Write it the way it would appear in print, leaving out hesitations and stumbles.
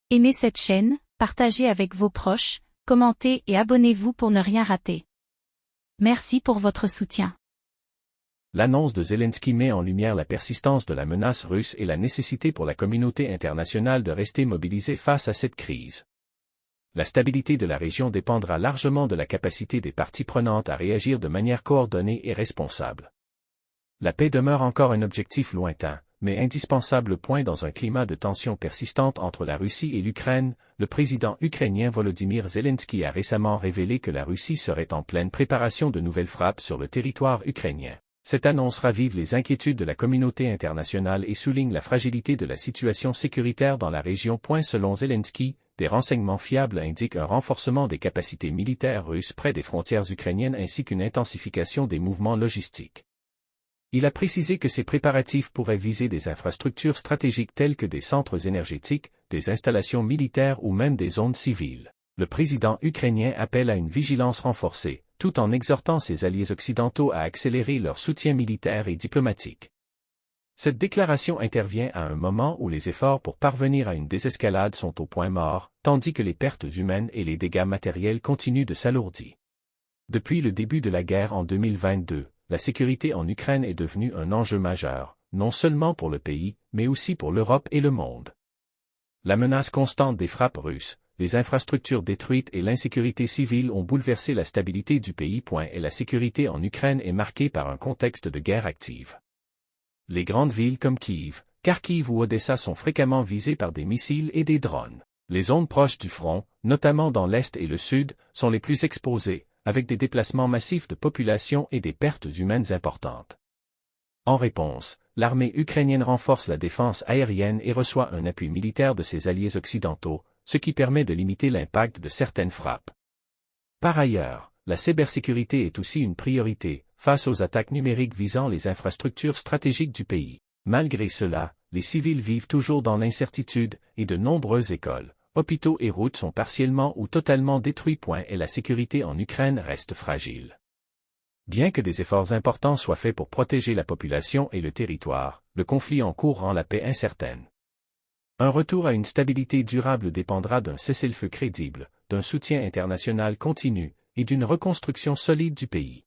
Aimez cette chaîne, partagez avec vos proches, commentez et abonnez-vous pour ne rien rater. Merci pour votre soutien. L'annonce de Zelensky met en lumière la persistance de la menace russe et la nécessité pour la communauté internationale de rester mobilisée face à cette crise. La stabilité de la région dépendra largement de la capacité des parties prenantes à réagir de manière coordonnée et responsable. La paix demeure encore un objectif lointain, mais indispensable point dans un climat de tension persistante entre la Russie et l'Ukraine. Le président ukrainien Volodymyr Zelensky a récemment révélé que la Russie serait en pleine préparation de nouvelles frappes sur le territoire ukrainien. Cette annonce ravive les inquiétudes de la communauté internationale et souligne la fragilité de la situation sécuritaire dans la région. Selon Zelensky, des renseignements fiables indiquent un renforcement des capacités militaires russes près des frontières ukrainiennes ainsi qu'une intensification des mouvements logistiques. Il a précisé que ces préparatifs pourraient viser des infrastructures stratégiques telles que des centres énergétiques, des installations militaires ou même des zones civiles. Le président ukrainien appelle à une vigilance renforcée, tout en exhortant ses alliés occidentaux à accélérer leur soutien militaire et diplomatique. Cette déclaration intervient à un moment où les efforts pour parvenir à une désescalade sont au point mort, tandis que les pertes humaines et les dégâts matériels continuent de s'alourdir. Depuis le début de la guerre en 2022, la sécurité en Ukraine est devenue un enjeu majeur, non seulement pour le pays, mais aussi pour l'Europe et le monde. La menace constante des frappes russes, les infrastructures détruites et l'insécurité civile ont bouleversé la stabilité du pays. Et la sécurité en Ukraine est marquée par un contexte de guerre active. Les grandes villes comme Kiev, Kharkiv ou Odessa sont fréquemment visées par des missiles et des drones. Les zones proches du front, notamment dans l'Est et le Sud, sont les plus exposées, avec des déplacements massifs de population et des pertes humaines importantes. En réponse, l'armée ukrainienne renforce la défense aérienne et reçoit un appui militaire de ses alliés occidentaux, ce qui permet de limiter l'impact de certaines frappes. Par ailleurs, la cybersécurité est aussi une priorité, face aux attaques numériques visant les infrastructures stratégiques du pays. Malgré cela, les civils vivent toujours dans l'incertitude, et de nombreuses écoles, hôpitaux et routes sont partiellement ou totalement détruits. Et la sécurité en Ukraine reste fragile. Bien que des efforts importants soient faits pour protéger la population et le territoire, le conflit en cours rend la paix incertaine. Un retour à une stabilité durable dépendra d'un cessez-le-feu crédible, d'un soutien international continu, et d'une reconstruction solide du pays.